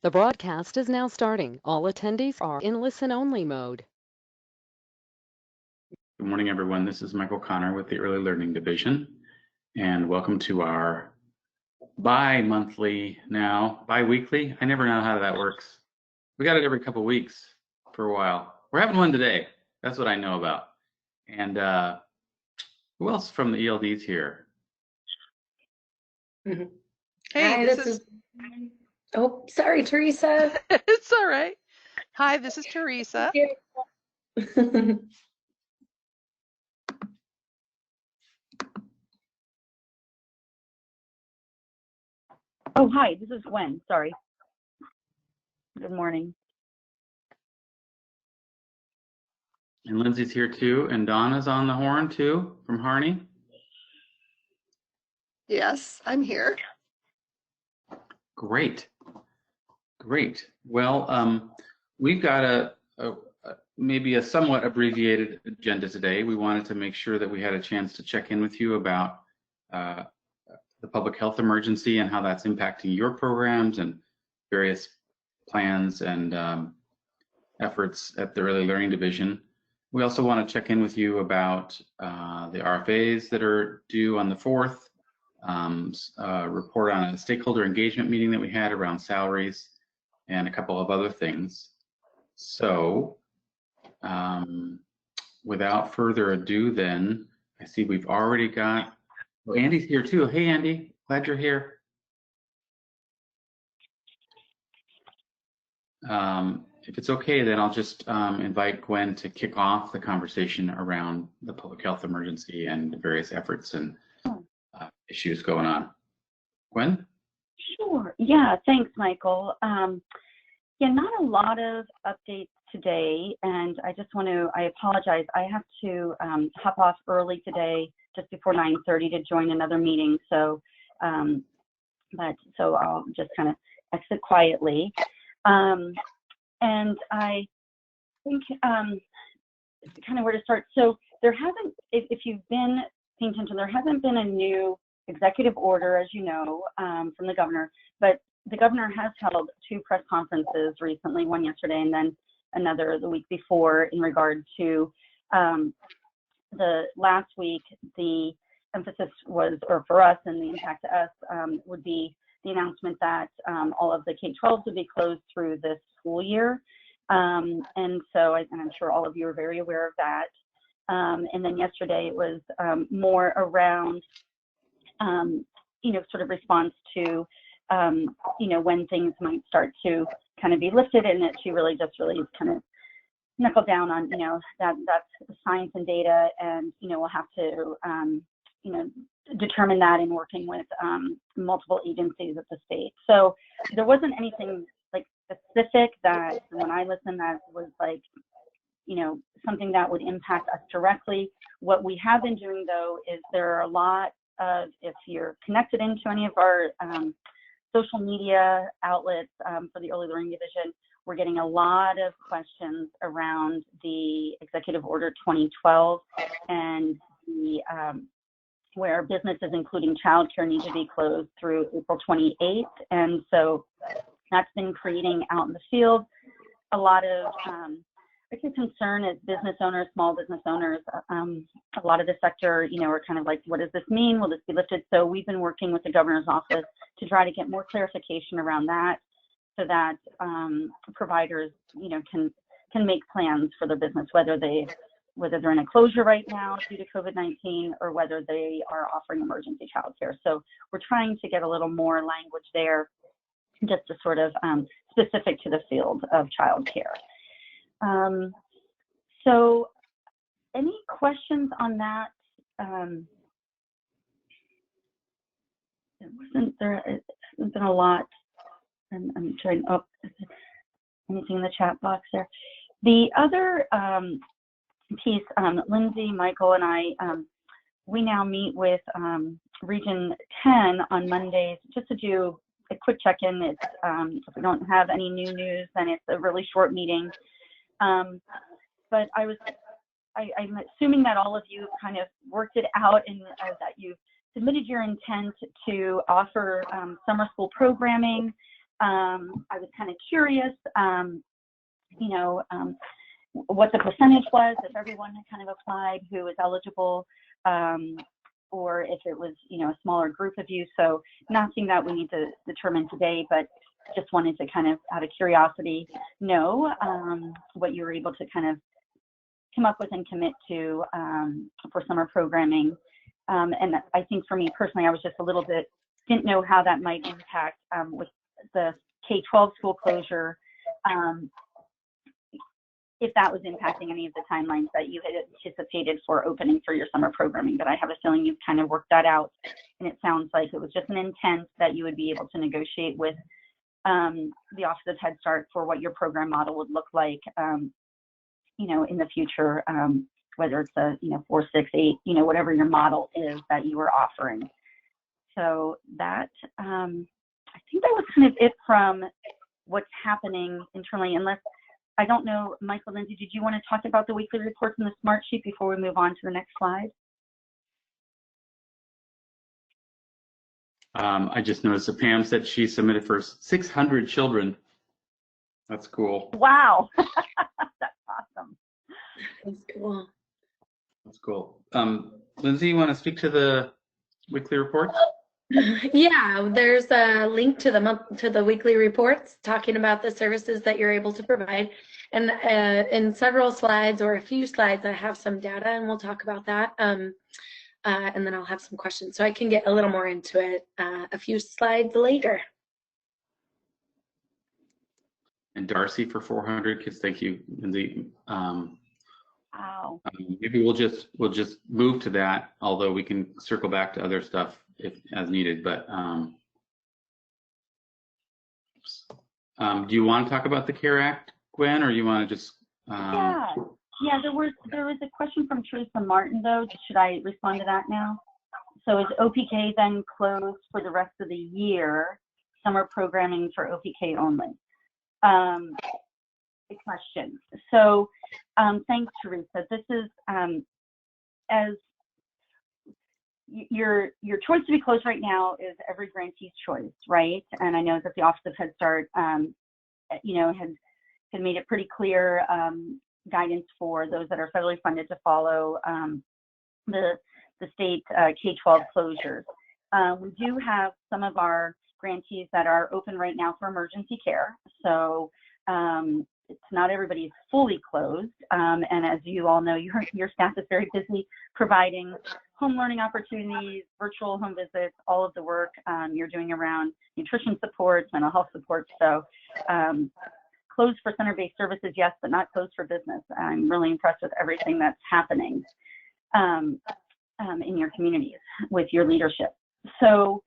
The broadcast is now starting. All attendees are in listen-only mode. Good morning, everyone. This is Michael Connor with the Early Learning Division, and welcome to our bi-weekly. I never know how that works. We got it every couple weeks for a while. We're having one today. That's what I know about. And who else from the ELDs here? Mm-hmm. Hey, hi, this is. Oh, sorry, Teresa. It's all right. Hi, this is Teresa. Oh, hi, this is Gwen. Sorry. Good morning. And Lindsay's here too, and Donna's on the horn too from Harney. Yes, I'm here. Great. Well, we've got maybe a somewhat abbreviated agenda today. We wanted to make sure that we had a chance to check in with you about the public health emergency and how that's impacting your programs and various plans and efforts at the Early Learning Division. We also want to check in with you about the RFAs that are due on the 4th, report on a stakeholder engagement meeting that we had around salaries, and a couple of other things. So without further ado, then I see we've already got, well, Andy's here too. Hey, Andy, glad you're here. If it's okay, then I'll just invite Gwen to kick off the conversation around the public health emergency and the various efforts and issues going on. Gwen? Sure. Yeah, thanks, Michael. Yeah, not a lot of updates today, and I apologize. I have to hop off early today, just before 9:30 to join another meeting. So I'll just kind of exit quietly. And I think kind of where to start. So there hasn't, if you've been paying attention, there hasn't been a new executive order, as you know, from the governor, but the governor has held 2 press conferences recently, one yesterday and then another the week before, in regard to the last week. The emphasis was, or for us and the impact to us, would be the announcement that all of the K-12s would be closed through this school year. And I'm sure all of you are very aware of that. And then yesterday it was more around, sort of response to, when things might start to kind of be lifted, and that she really kind of knuckled down on, that's science and data, and, we'll have to, determine that in working with multiple agencies at the state. So there wasn't anything like specific that when I listened that was like, something that would impact us directly. What we have been doing, though, is there are a lot of, if you're connected into any of our social media outlets for the Early Learning Division, we're getting a lot of questions around the Executive Order 2012 and the where businesses, including childcare, need to be closed through April 28th. And so that's been creating out in the field a lot of concern as business owners, small business owners. A lot of the sector, are kind of like, what does this mean? Will this be lifted? So we've been working with the governor's office to try to get more clarification around that, so that providers, can make plans for their business, whether they're in a closure right now due to COVID-19 or whether they are offering emergency childcare. So we're trying to get a little more language there, just to sort of specific to the field of childcare. So any questions on that? There hasn't been a lot. I'm trying, anything in the chat box there. The other piece, Lindsay, Michael, and I, we now meet with Region 10 on Mondays just to do a quick check-in. It's if we don't have any new news, then it's a really short meeting. But I'm assuming that all of you kind of worked it out, and that you've submitted your intent to offer summer school programming I was kind of curious, what the percentage was, if everyone had kind of applied who was eligible, or if it was, a smaller group of you. So nothing that we need to determine today, but just wanted to kind of, out of curiosity, know what you were able to kind of come up with and commit to for summer programming. And I think for me personally, I was just a little bit, didn't know how that might impact with the K-12 school closure, if that was impacting any of the timelines that you had anticipated for opening for your summer programming. But I have a feeling you've kind of worked that out, and it sounds like it was just an intent that you would be able to negotiate with the Office of Head Start for what your program model would look like, in the future, whether it's a 4, 6, 8, whatever your model is that you were offering. So that I think that was kind of it from what's happening internally. Unless, I don't know, Michael, Lindsay, did you want to talk about the weekly reports in the Smart Sheet before we move on to the next slide? I just noticed that Pam said she submitted for 600 children. That's cool. Wow, that's awesome. That's cool. That's cool. Lindsay, you want to speak to the weekly reports? Yeah, there's a link to the weekly reports talking about the services that you're able to provide. And in several slides, or a few slides, I have some data, and we'll talk about that. And then I'll have some questions, so I can get a little more into it a few slides later. And Darcy for 400 kids. Thank you, Lindsay. Wow. Maybe we'll just move to that, although we can circle back to other stuff if as needed. But do you want to talk about the CARE Act, Gwen, or you want to just? Yeah. There was a question from Teresa Martin though. Should I respond to that now? So is OPK then closed for the rest of the year? Summer programming for OPK only. A question. So thanks, Teresa. This is as your choice to be closed right now is every grantee's choice, right? And I know that the Office of Head Start, had made it pretty clear guidance for those that are federally funded to follow the state K-12 closures. We do have some of our grantees that are open right now for emergency care. So it's not everybody is fully closed. And as you all know, your staff is very busy providing home learning opportunities, virtual home visits, all of the work you're doing around nutrition supports, mental health supports. So closed for center-based services, yes, but not closed for business. I'm really impressed with everything that's happening in your communities with your leadership. So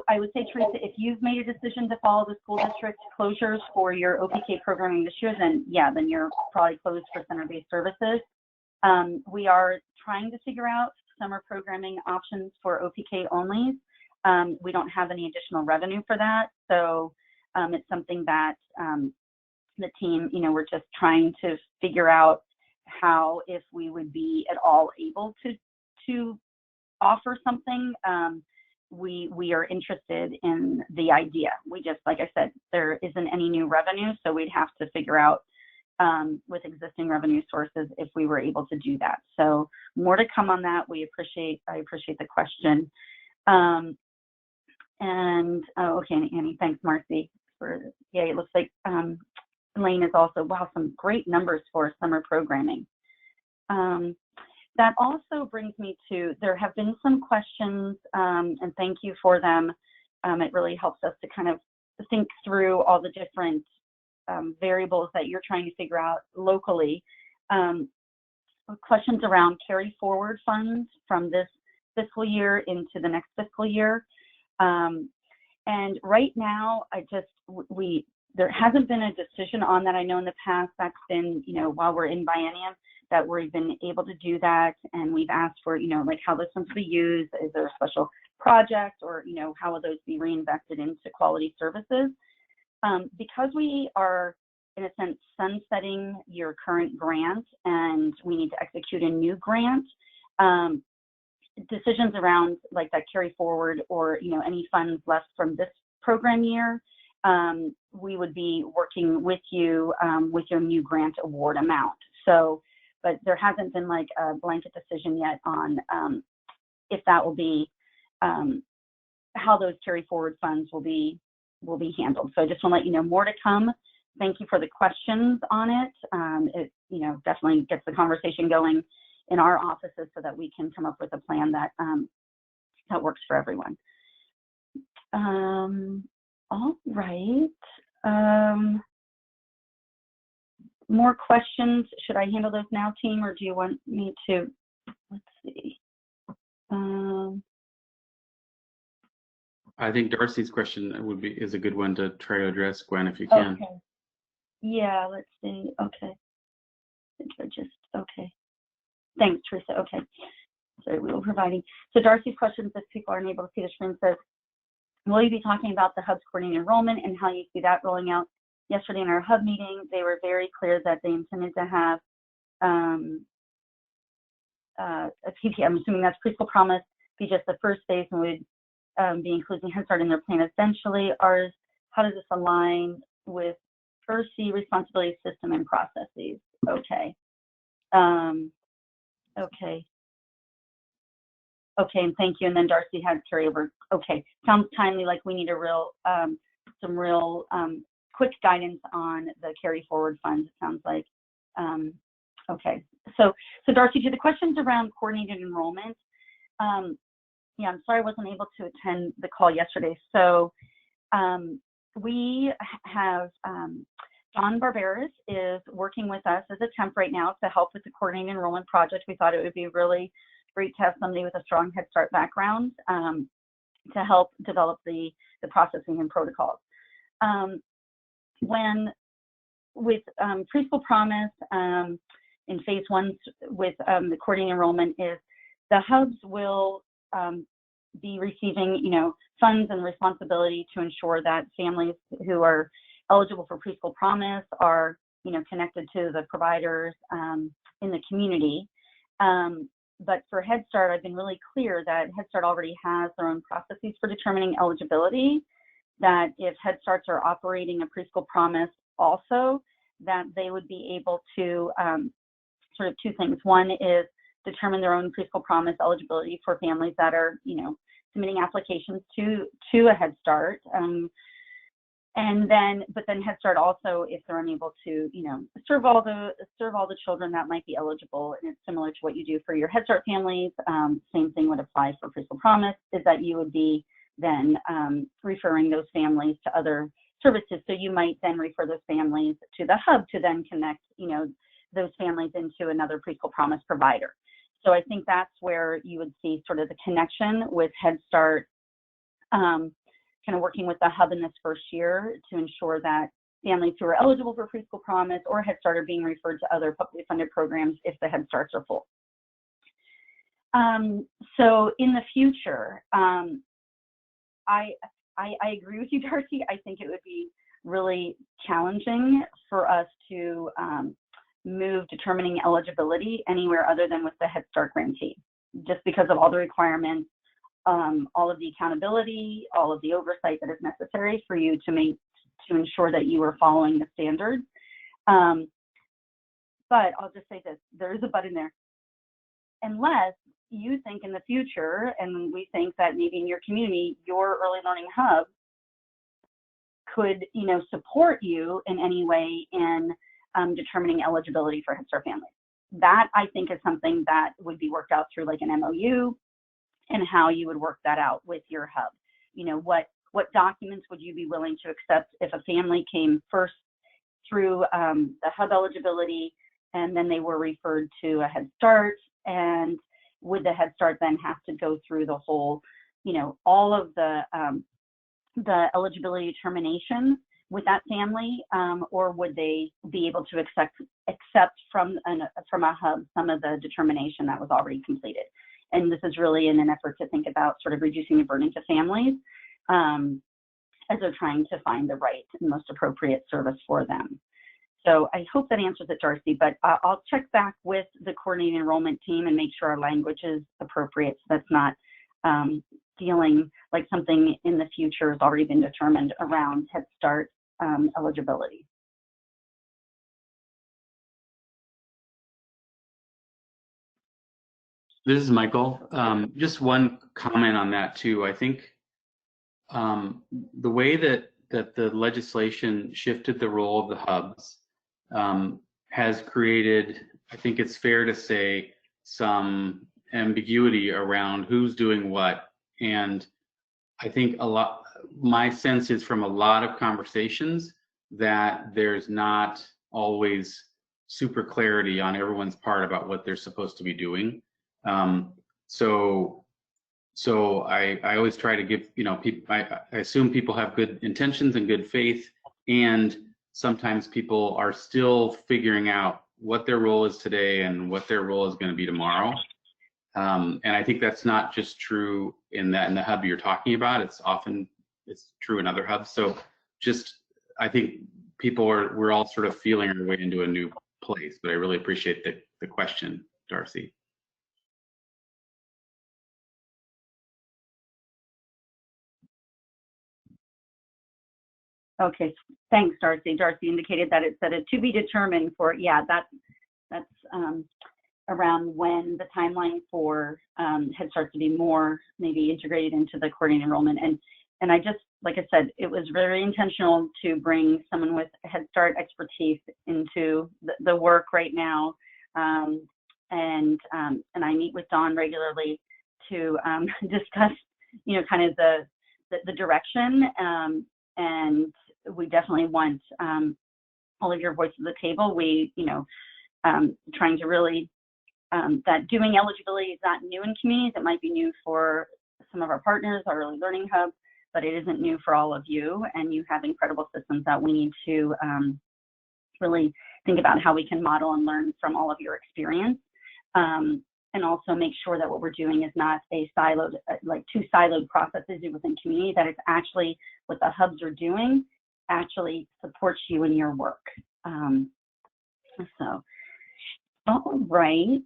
I would say, Teresa, if you've made a decision to follow the school district closures for your OPK programming this year, then you're probably closed for center-based services. We are trying to figure out summer programming options for OPK only. We don't have any additional revenue for that. So it's something that the team, we're just trying to figure out how, if we would be at all able to offer something. We are interested in the idea. We just, like I said, there isn't any new revenue, so we'd have to figure out with existing revenue sources if we were able to do that. So more to come on that. I appreciate the question. Okay, Annie, thanks, Marcy. It looks like Elaine is also, wow, some great numbers for summer programming. That also brings me to, there have been some questions, and thank you for them. It really helps us to kind of think through all the different variables that you're trying to figure out locally. Questions around carry forward funds from this fiscal year into the next fiscal year. And right now, there hasn't been a decision on that. I know in the past that's been, while we're in biennium, that we've been able to do that, and we've asked for, like how those funds will be used. Is there a special project, or how will those be reinvested into quality services? Because we are, in a sense, sunsetting your current grant, and we need to execute a new grant. Decisions around like that carry forward, or any funds left from this program year, we would be working with you with your new grant award amount. So, but there hasn't been like a blanket decision yet on if that will be how those carry forward funds will be handled. So I just want to let you know more to come. Thank you for the questions on it. It definitely gets the conversation going in our offices so that we can come up with a plan that that works for everyone. All right. More questions? Should I handle those now, team, or do you want me to? Let's see. I think Darcy's question is a good one to try to address, Gwen, if you can. Okay. Yeah, let's see. Okay. Okay. Thanks, Teresa. Okay. Sorry, we were providing. So Darcy's question, if people aren't able to see the screen, says, will you be talking about the hub's coordinated enrollment and how you see that rolling out? Yesterday in our hub meeting, they were very clear that they intended to have a PP, I'm assuming that's Preschool Promise, be just the first phase and would be including Head Start in their plan eventually. Ours, how does this align with PERC responsibility system and processes? Okay. Okay. Okay, and thank you. And then Darcy had carryover. Okay, sounds timely, like we need a real, some real quick guidance on the carry forward funds, it sounds like. Okay, so Darcy, to the questions around coordinated enrollment, yeah, I'm sorry I wasn't able to attend the call yesterday. So we have, John Barberis is working with us as a temp right now to help with the coordinated enrollment project. We thought it would be really great to have somebody with a strong Head Start background to help develop the processing and protocols. With Preschool Promise in phase 1 with the coordinated enrollment is the hubs will be receiving, funds and responsibility to ensure that families who are eligible for Preschool Promise are, connected to the providers in the community. But for Head Start, I've been really clear that Head Start already has their own processes for determining eligibility, that if Head Starts are operating a Preschool Promise also, that they would be able to sort of two things. One is determine their own Preschool Promise eligibility for families that are, submitting applications to a Head Start. But then Head Start also, if they're unable to, serve all the children that might be eligible, and it's similar to what you do for your Head Start families, same thing would apply for Preschool Promise, is that you would be then referring those families to other services. So you might then refer those families to the hub to then connect, those families into another Preschool Promise provider. So I think that's where you would see sort of the connection with Head Start, kind of working with the hub in this first year to ensure that families who are eligible for Preschool Promise or Head Start are being referred to other publicly funded programs if the Head Starts are full. So in the future, I agree with you, Darcy. I think it would be really challenging for us to move determining eligibility anywhere other than with the Head Start grantee, just because of all the requirements, all of the accountability, all of the oversight that is necessary for you to ensure that you are following the standards. But I'll just say this, there is a but in there. Unless you think in the future, and we think that maybe in your community, your early learning hub could, support you in any way in determining eligibility for Head Start families. That I think is something that would be worked out through like an MOU, and how you would work that out with your hub. What documents would you be willing to accept if a family came first through the hub eligibility and then they were referred to a Head Start, and would the Head Start then have to go through the whole, all of the eligibility determination with that family, or would they be able to accept from a hub some of the determination that was already completed? And this is really in an effort to think about sort of reducing the burden to families as they're trying to find the right and most appropriate service for them. So I hope that answers it, Darcy, but I'll check back with the coordinated enrollment team and make sure our language is appropriate, so that's not feeling like something in the future has already been determined around Head Start eligibility. This is Michael. Just one comment on that too. I think the way that the legislation shifted the role of the hubs has created, I think it's fair to say, some ambiguity around who's doing what. And I think my sense is from a lot of conversations that there's not always super clarity on everyone's part about what they're supposed to be doing. So I always try to give, people, I assume people have good intentions and good faith, and sometimes people are still figuring out what their role is today and what their role is going to be tomorrow. And I think that's not just true in the hub you're talking about. It's true in other hubs. So I think we're all sort of feeling our way into a new place, but I really appreciate the question, Darcy. Okay, thanks, Darcy. Darcy indicated that it's at a to be determined for, yeah, that's around when the timeline for Head Start to be more maybe integrated into the coordinated enrollment. And I just, like I said, it was very intentional to bring someone with Head Start expertise into the work right now. And I meet with Dawn regularly to discuss, kind of the direction. And we definitely want all of your voices at the table. We, trying to really, that doing eligibility is not new in communities. It might be new for some of our partners, our early learning hub, but it isn't new for all of you. And you have incredible systems that we need to really think about how we can model and learn from all of your experience. And also make sure that what we're doing is not a siloed, like two siloed processes within community, that it's actually what the hubs are doing actually supports you in your work. So, all right.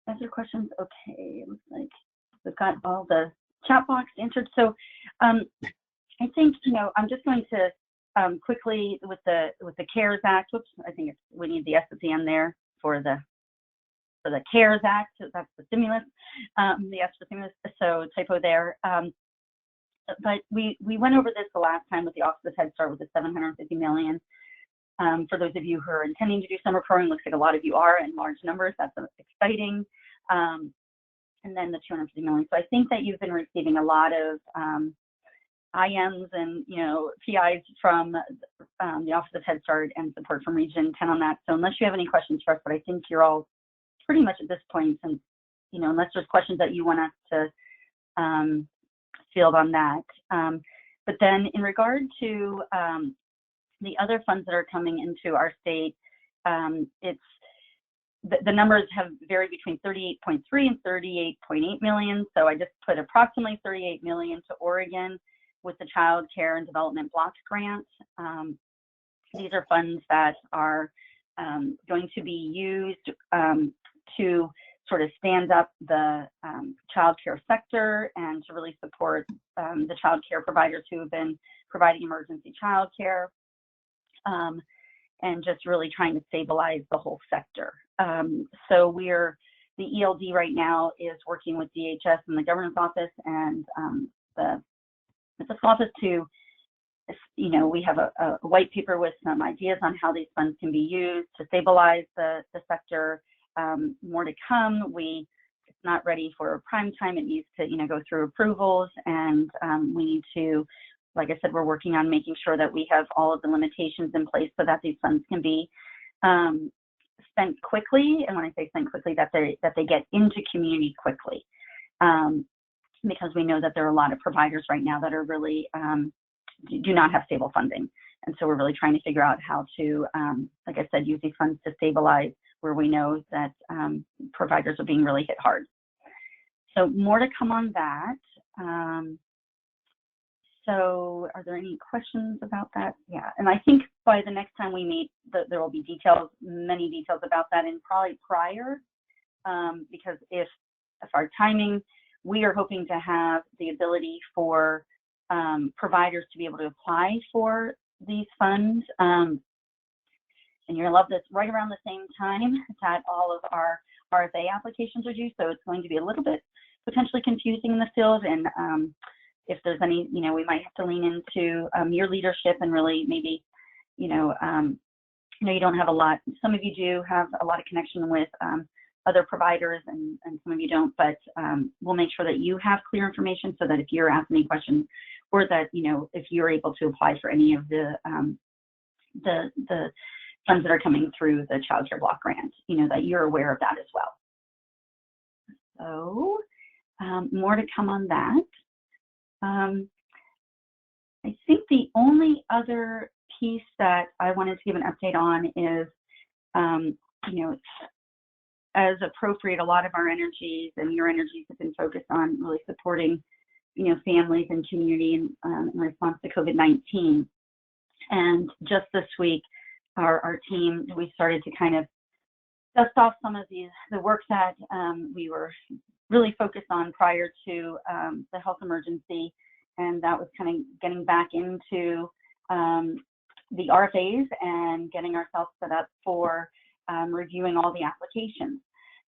Other questions? Okay, it looks like we've got all the chat box answered. So I think, I'm just going to quickly with the CARES Act, whoops, I think we need the S at the end there for the CARES Act, so that's the stimulus, the S for stimulus, so typo there. But we went over this the last time with the Office of Head Start with the $750 million. For those of you who are intending to do summer programming, looks like a lot of you are in large numbers. That's exciting. And then the $250 million. So I think that you've been receiving a lot of IMs and PIs from the Office of Head Start and support from Region 10 on that. So unless you have any questions for us, but I think you're all pretty much at this point, and unless there's questions that you want us to field on that. But then in regard to the other funds that are coming into our state, it's the numbers have varied between 38.3 and 38.8 million. So I just put approximately 38 million to Oregon with the Child Care and Development Block Grant. These are funds that are going to be used to sort of stand up the child care sector and to really support the child care providers who have been providing emergency child care, and just really trying to stabilize the whole sector. So the ELD right now is working with DHS and the governor's office and the fiscal office to, we have a white paper with some ideas on how these funds can be used to stabilize the sector. More to come. It's not ready for prime time. It needs to, go through approvals, and we need to, like I said, we're working on making sure that we have all of the limitations in place so that these funds can be spent quickly. And when I say spent quickly, that they get into community quickly, because we know that there are a lot of providers right now that are really do not have stable funding, and so we're really trying to figure out how to, like I said, use these funds to stabilize where we know that providers are being really hit hard. So more to come on that. So are there any questions about that? Yeah, and I think by the next time we meet, there will be details, many details about that, and probably prior, because if far as timing, we are hoping to have the ability for providers to be able to apply for these funds. And you're gonna love this, right around the same time that all of our RFA applications are due. So it's going to be a little bit potentially confusing in the field. And if there's any, you know, we might have to lean into your leadership and really maybe, you know, you don't have a lot, some of you do have a lot of connection with other providers and some of you don't, but we'll make sure that you have clear information so that if you're asked any questions, or that, you know, if you're able to apply for any of the funds that are coming through the Child Care Block Grant, you know, that you're aware of that as well. So more to come on that. I think the only other piece that I wanted to give an update on is, you know, as appropriate, a lot of our energies and your energies have been focused on really supporting, you know, families and community in response to COVID-19. And just this week, our team, we started to kind of dust off some of the work that we were really focused on prior to the health emergency, and that was kind of getting back into the RFAs and getting ourselves set up for reviewing all the applications.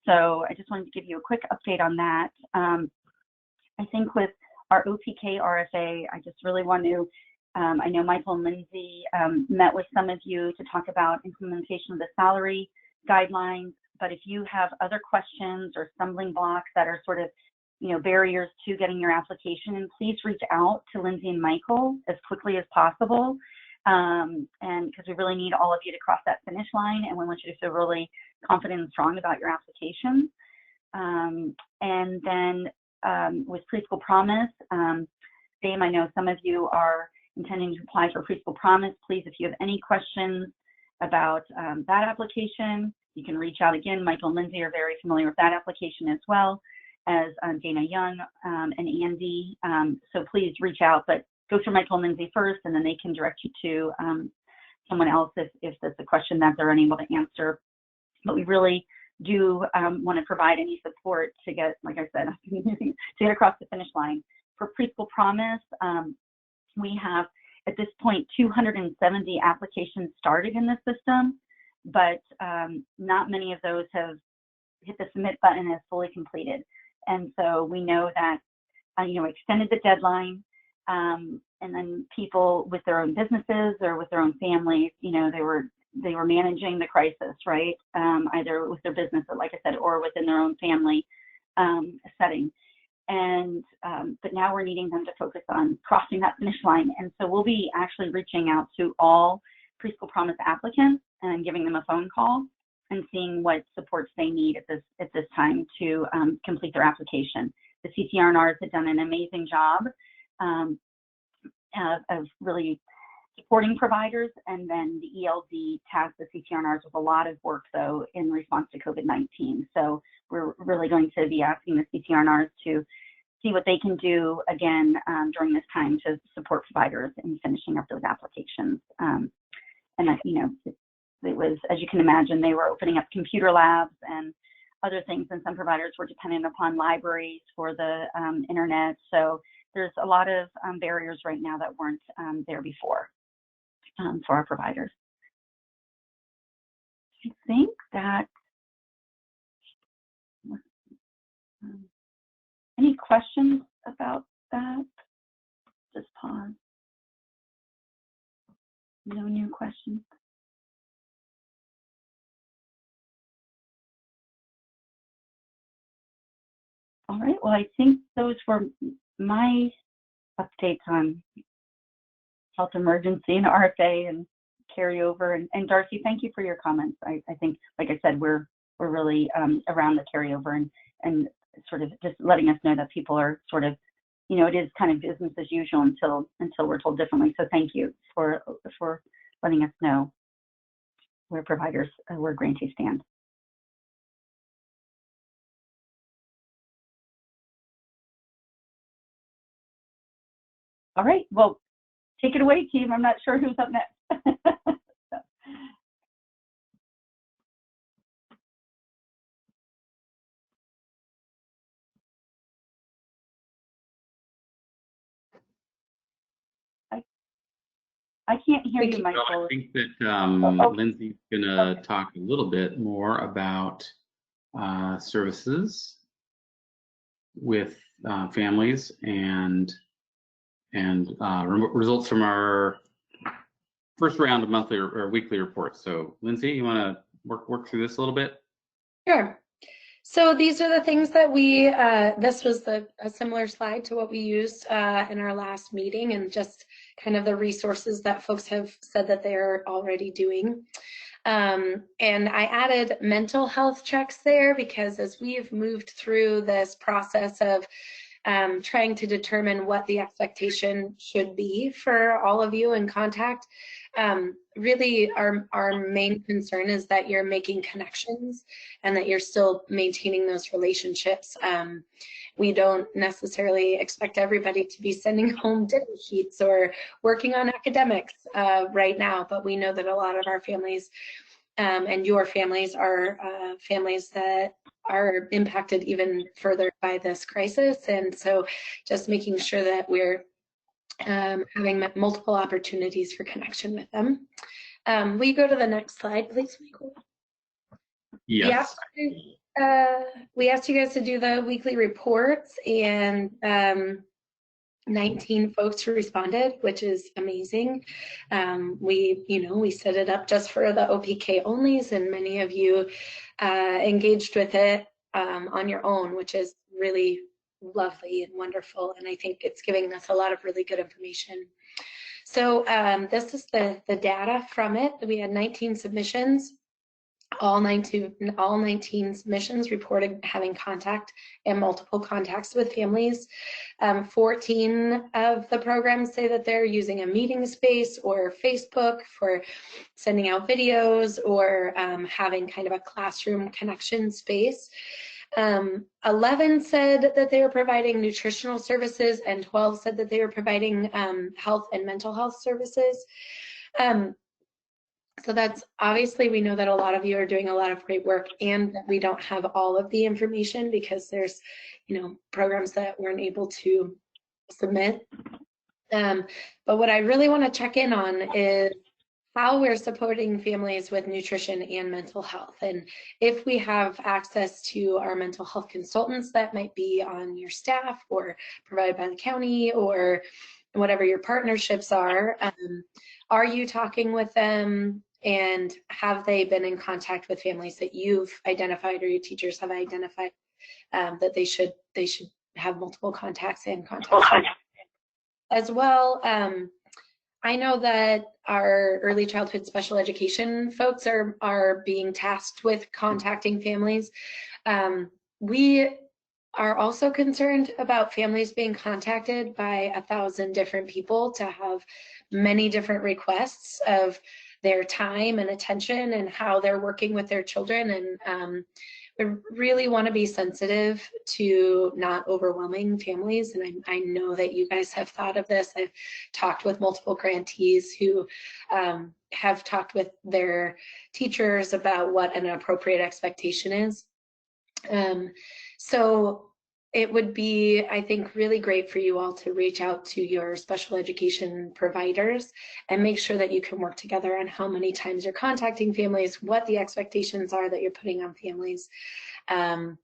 So I just wanted to give you a quick update on that. I think with our OPK RFA, I just really want to, I know Michael and Lindsay met with some of you to talk about implementation of the salary guidelines, but if you have other questions or stumbling blocks that are sort of, you know, barriers to getting your application in, please reach out to Lindsay and Michael as quickly as possible. And because we really need all of you to cross that finish line, and we want you to feel really confident and strong about your application. And then with Preschool Promise, Dame, I know some of you are intending to apply for Preschool Promise. Please, if you have any questions about that application, you can reach out again. Michael and Lindsay are very familiar with that application as well as Dana Young and Andy. So please reach out, but go through Michael and Lindsay first, and then they can direct you to someone else if that's a question that they're unable to answer. But we really do want to provide any support to get, like I said, to get across the finish line. For Preschool Promise, we have at this point 270 applications started in the system, but not many of those have hit the submit button and fully completed. And so we know that, you know, extended the deadline, and then people with their own businesses or with their own families, you know, they were managing the crisis, right? Either with their business, like I said, or within their own family setting. And but now we're needing them to focus on crossing that finish line. And so we'll be actually reaching out to all Preschool Promise applicants and giving them a phone call and seeing what supports they need at this time to complete their application. The CCRNRs have done an amazing job of really supporting providers, and then the ELD tasked the CCRNRs with a lot of work, though, in response to COVID-19. So we're really going to be asking the CCRNRs to see what they can do, again, during this time to support providers in finishing up those applications. And, you know, it was, as you can imagine, they were opening up computer labs and other things, and some providers were dependent upon libraries for the internet. So there's a lot of barriers right now that weren't there before for our providers. I think that, any questions about that? Just pause. No new questions. All right, well, I think those were my updates on health emergency and RFA and carryover. And Darcy, thank you for your comments. I think, like I said, we're really around the carryover and sort of just letting us know that people are sort of, you know, it is kind of business as usual until we're told differently. So thank you for letting us know where providers, where grantees stand. All right, well, take it away, team. I'm not sure who's up next. I can't hear you, Well, Michael. I think that Oh, Lindsay's going to talk a little bit more about services with families and results from our first round of monthly or weekly reports. So Lindsay, you want to work through this a little bit? Sure. So these are the things that we, this was a similar slide to what we used in our last meeting, and just kind of the resources that folks have said that they're already doing. And I added mental health checks there because as we've moved through this process of trying to determine what the expectation should be for all of you in contact, really our main concern is that you're making connections and that you're still maintaining those relationships. We don't necessarily expect everybody to be sending home dinner sheets or working on academics right now, but we know that a lot of our families and your families are families that are impacted even further by this crisis. And so just making sure that we're having multiple opportunities for connection with them. Will you go to the next slide, please, Michael? Yes. We asked you guys to do the weekly reports, and 19 folks who responded, which is amazing. We set it up just for the OPK onlys, and many of you engaged with it on your own, which is really lovely and wonderful. And I think it's giving us a lot of really good information. So this is the data from it. We had 19 submissions. All 19 submissions reported having contact and multiple contacts with families. 14 of the programs say that they're using a meeting space or Facebook for sending out videos or having kind of a classroom connection space. 11 said that they were providing nutritional services, and 12 said that they were providing health and mental health services. So that's obviously, we know that a lot of you are doing a lot of great work, and that we don't have all of the information because there's, programs that weren't able to submit. But what I really want to check in on is how we're supporting families with nutrition and mental health. And if we have access to our mental health consultants that might be on your staff or provided by the county or whatever your partnerships are you talking with them? And have they been in contact with families that you've identified or your teachers have identified that they should have multiple contacts and contacts as well? I know that our early childhood special education folks are being tasked with contacting families. We are also concerned about families being contacted by 1,000 different people to have many different requests of their time and attention and how they're working with their children. And we really want to be sensitive to not overwhelming families. And I know that you guys have thought of this. I've talked with multiple grantees who have talked with their teachers about what an appropriate expectation is. So it would be, I think, really great for you all to reach out to your special education providers and make sure that you can work together on how many times you're contacting families, what the expectations are that you're putting on families, and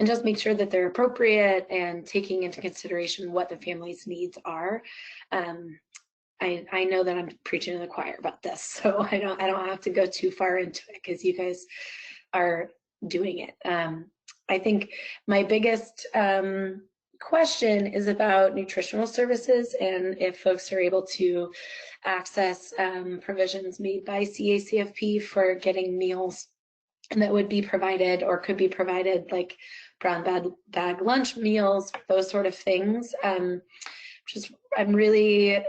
just make sure that they're appropriate and taking into consideration what the family's needs are. I know that I'm preaching to the choir about this, so I don't have to go too far into it because you guys are doing it. I think my biggest question is about nutritional services and if folks are able to access provisions made by CACFP for getting meals that would be provided or could be provided, like brown bag lunch meals, those sort of things. I'm really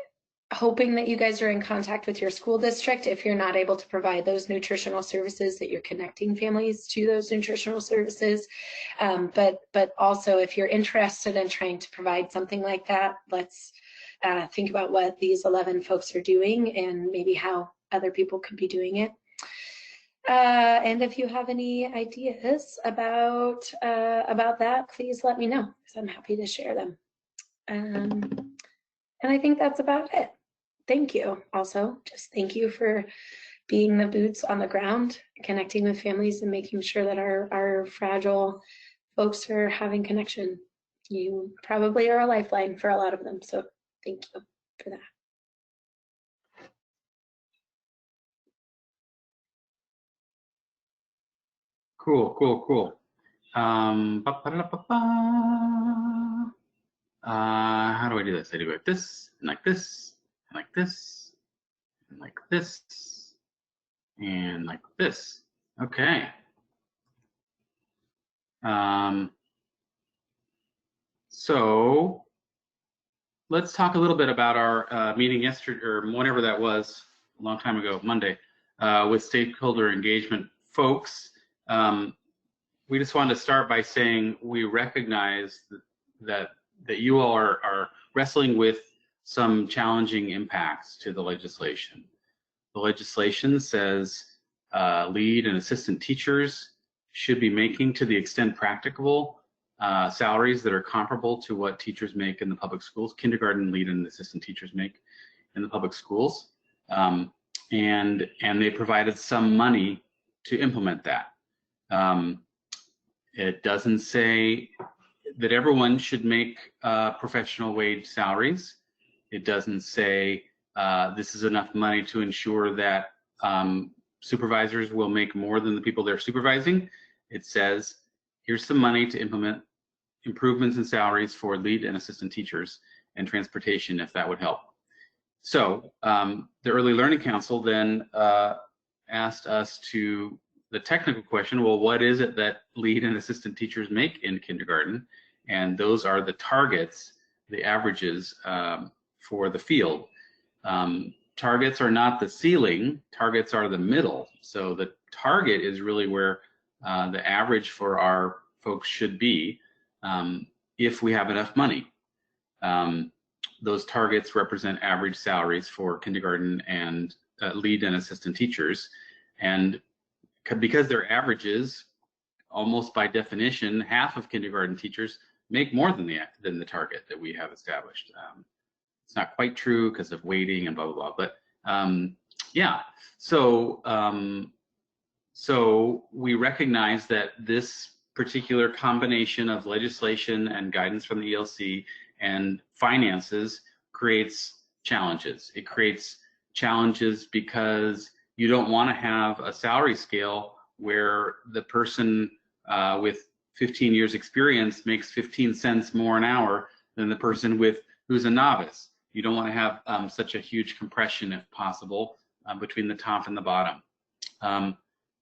hoping that you guys are in contact with your school district if you're not able to provide those nutritional services, that you're connecting families to those nutritional services. But also, if you're interested in trying to provide something like that, let's think about what these 11 folks are doing and maybe how other people could be doing it. And if you have any ideas about that, please let me know, because I'm happy to share them. And I think that's about it. thank you also. Just thank you for being the boots on the ground, connecting with families and making sure that our fragile folks are having connection. You probably are a lifeline for a lot of them. So thank you for that. Cool, cool, cool. How do I do this? I do it like this, and like this, and like this, and like this, and like this. Okay. So let's talk a little bit about our meeting yesterday, or whenever that was, a long time ago, Monday, with stakeholder engagement folks. We just wanted to start by saying we recognize that you all are wrestling with some challenging impacts to the legislation. The legislation says lead and assistant teachers should be making, to the extent practicable, salaries that are comparable to what teachers make in the public schools. Kindergarten lead and assistant teachers make in the public schools, and they provided some money to implement that. It doesn't say that everyone should make professional wage salaries. It doesn't say this is enough money to ensure that supervisors will make more than the people they're supervising. It says, here's some money to implement improvements in salaries for lead and assistant teachers and transportation, if that would help. So the Early Learning Council then asked us the technical question, well, what is it that lead and assistant teachers make in kindergarten? And those are the targets, the averages for the field. Targets are not the ceiling, targets are the middle. So the target is really where the average for our folks should be if we have enough money. Those targets represent average salaries for kindergarten and lead and assistant teachers. And because they're averages, almost by definition, half of kindergarten teachers make more than the target that we have established. It's not quite true because of weighting and blah, blah, blah, but yeah. So we recognize that this particular combination of legislation and guidance from the ELC and finances creates challenges. It creates challenges because you don't want to have a salary scale where the person with 15 years experience makes 15 cents more an hour than the person who's a novice. You don't want to have such a huge compression, if possible, between the top and the bottom.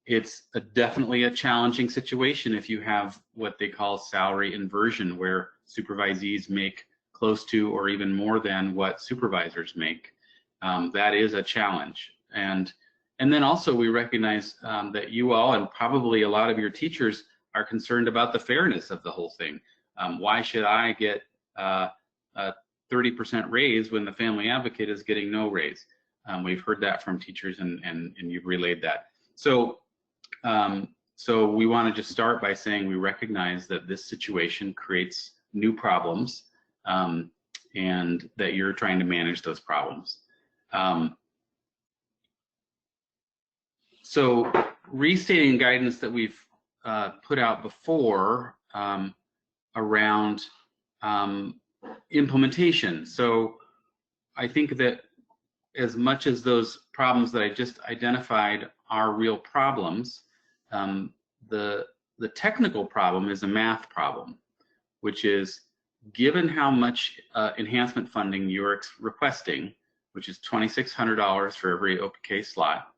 It's definitely a challenging situation if you have what they call salary inversion, where supervisees make close to or even more than what supervisors make. That is a challenge. And then also we recognize that you all and probably a lot of your teachers are concerned about the fairness of the whole thing. Why should I get a 30% raise when the family advocate is getting no raise? We've heard that from teachers and you've relayed that. So we want to just start by saying we recognize that this situation creates new problems and that you're trying to manage those problems. So restating guidance that we've put out before around implementation. So I think that as much as those problems that I just identified are real problems, the technical problem is a math problem, which is given how much enhancement funding you're requesting, which is $2,600 for every OPK slot,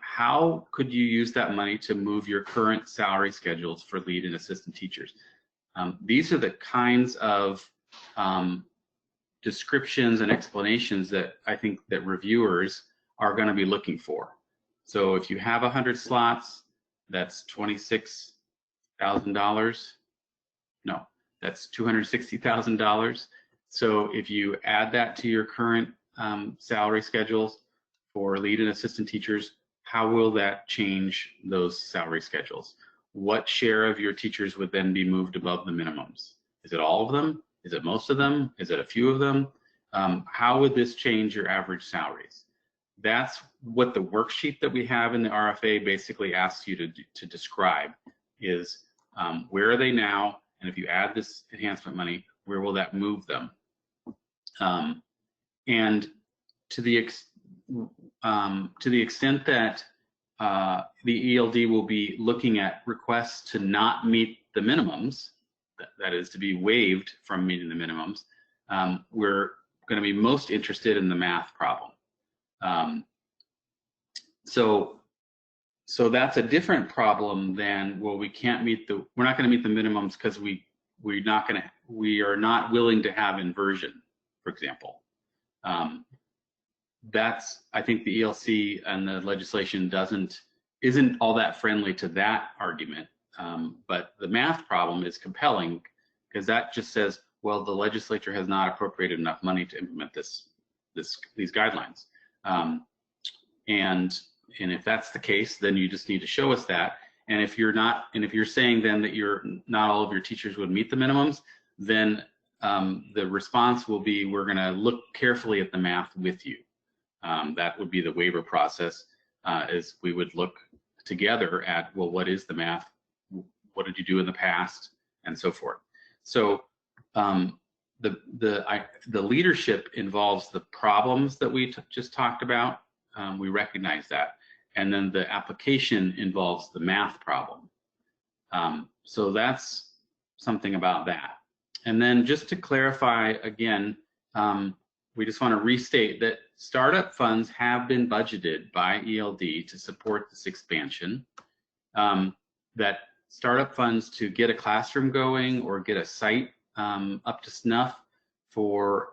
how could you use that money to move your current salary schedules for lead and assistant teachers? These are the kinds of descriptions and explanations that I think that reviewers are going to be looking for. So if you have 100 slots, that's $26,000. No, that's $260,000. So if you add that to your current salary schedules for lead and assistant teachers, how will that change those salary schedules? What share of your teachers would then be moved above the minimums? Is it all of them? Is it most of them? Is it a few of them? how would this change your average salaries? That's what the worksheet that we have in the RFA basically asks you to describe is where are they now, and if you add this enhancement money, where will that move them? And to the extent that the ELD will be looking at requests to not meet the minimums, that is to be waived from meeting the minimums, we're going to be most interested in the math problem. So that's a different problem than, well, we're not going to meet the minimums because we are not willing to have inversion, for example. I think the ELC and the legislation isn't all that friendly to that argument. But the math problem is compelling because that just says, well, the legislature has not appropriated enough money to implement these guidelines. And if that's the case, then you just need to show us that. And if you're saying then that not all of your teachers would meet the minimums, then the response will be, we're going to look carefully at the math with you. That would be the waiver process, is we would look together at, well, what is the math? What did you do in the past? And so forth. So the leadership involves the problems that we just talked about. We recognize that. And then the application involves the math problem. So that's something about that. And then just to clarify again, we just want to restate that startup funds have been budgeted by ELD to support this expansion. That startup funds to get a classroom going or get a site up to snuff for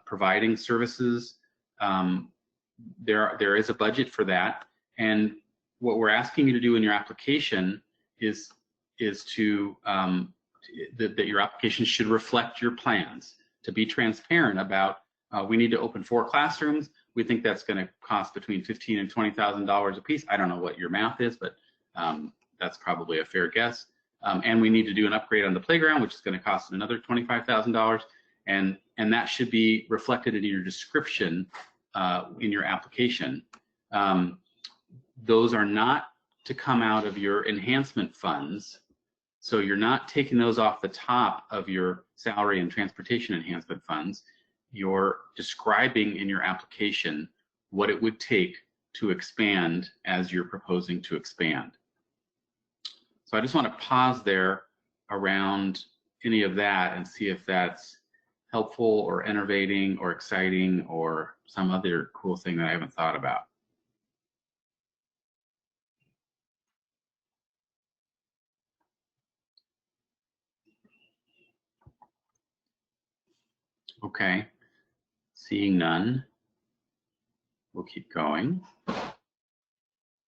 providing services, there is a budget for that. And what we're asking you to do in your application is to that your application should reflect your plans, to be transparent about we need to open 4 classrooms. We think that's going to cost between $15,000 and $20,000 a piece. I don't know what your math is, but that's probably a fair guess. And we need to do an upgrade on the playground, which is going to cost another $25,000. And that should be reflected in your description in your application. Those are not to come out of your enhancement funds. So you're not taking those off the top of your salary and transportation enhancement funds. You're describing in your application what it would take to expand as you're proposing to expand. So I just want to pause there around any of that and see if that's helpful or enervating or exciting or some other cool thing that I haven't thought about. Okay, seeing none, we'll keep going.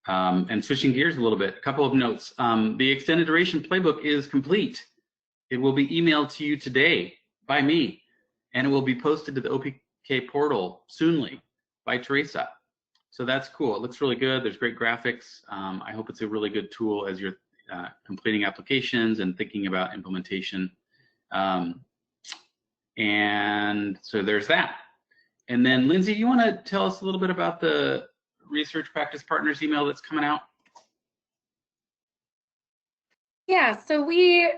And switching gears a little bit, a couple of notes. The extended duration playbook is complete. It will be emailed to you today by me, and it will be posted to the OPK portal soonly by Teresa. So that's cool. It looks really good. There's great graphics. I hope it's a really good tool as you're completing applications and thinking about implementation. And so there's that. And then Lindsay, you want to tell us a little bit about the Research Practice Partners email that's coming out? Yeah, so we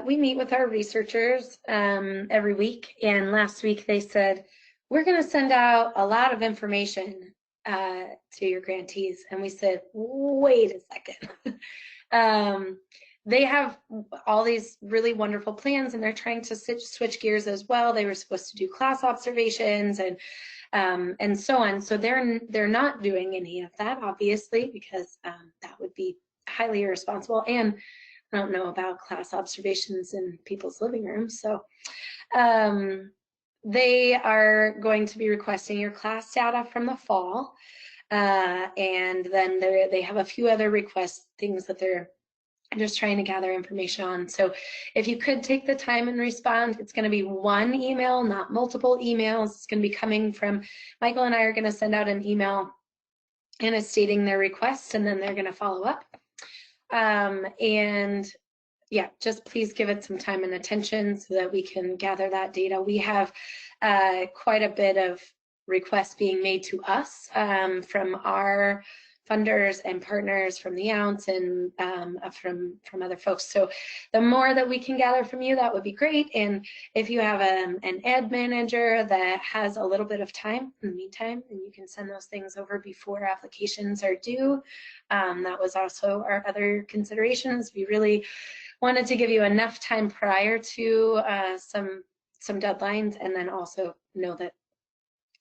meet with our researchers every week, and last week they said, we're going to send out a lot of information to your grantees. And we said, wait a second. They have all these really wonderful plans, and they're trying to switch gears as well. They were supposed to do class observations and so on. So they're not doing any of that, obviously, because that would be highly irresponsible. And I don't know about class observations in people's living rooms. So they are going to be requesting your class data from the fall. And then they have a few other things that they're just trying to gather information on. So if you could take the time and respond, it's going to be one email, not multiple emails. It's going to be coming from Michael, and I are going to send out an email and it's stating their request, and then they're going to follow up. And yeah, just please give it some time and attention so that we can gather that data. We have quite a bit of requests being made to us from our funders and partners, from the ounce and from other folks. So the more that we can gather from you, that would be great. And if you have an ed manager that has a little bit of time in the meantime, and you can send those things over before applications are due. That was also our other considerations. We really wanted to give you enough time prior to some deadlines, and then also know that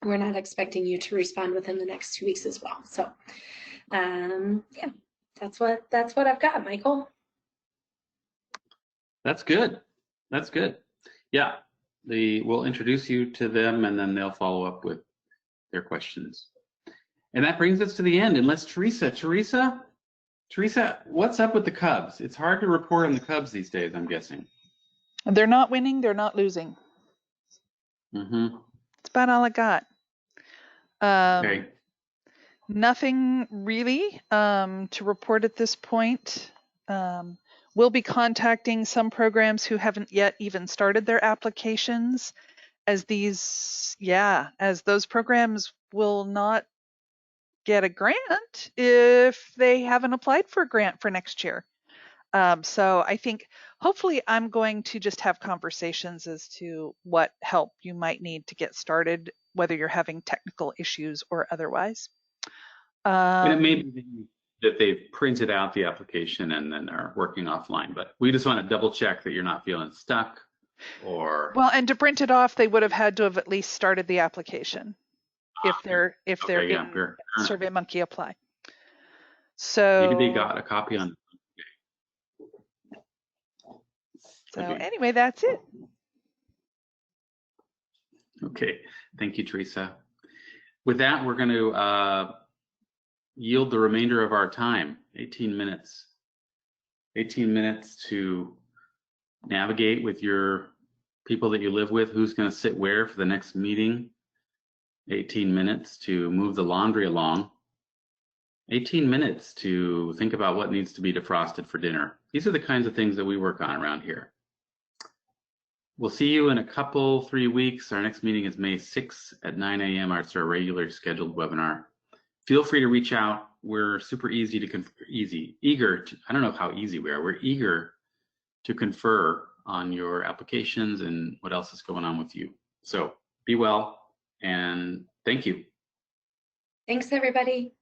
we're not expecting you to respond within the next 2 weeks as well. So yeah, that's what I've got, Michael. That's good. That's good. Yeah, we'll introduce you to them, and then they'll follow up with their questions. And that brings us to the end. Unless Teresa, what's up with the Cubs? It's hard to report on the Cubs these days, I'm guessing. They're not winning, they're not losing. Mm-hmm. That's about all I got. Okay. Nothing really to report at this point. We'll be contacting some programs who haven't yet even started their applications, as those programs will not get a grant if they haven't applied for a grant for next year. So I think hopefully I'm going to just have conversations as to what help you might need to get started, whether you're having technical issues or otherwise. And it may be that they've printed out the application and then are working offline, but we just want to double check that you're not feeling stuck or. Well, and to print it off, they would have had to have at least started the application if they're in SurveyMonkey Apply. So maybe they got a copy on. So anyway, that's it. Okay, thank you, Teresa. With that, we're going to yield the remainder of our time, 18 minutes. 18 minutes to navigate with your people that you live with, who's going to sit where for the next meeting. 18 minutes to move the laundry along. 18 minutes to think about what needs to be defrosted for dinner. These are the kinds of things that we work on around here. We'll see you in a couple, 3 weeks. Our next meeting is May 6th at 9 a.m. It's our regular scheduled webinar. Feel free to reach out. We're super eager to, I don't know how easy we are. We're eager to confer on your applications and what else is going on with you. So be well and thank you. Thanks, everybody.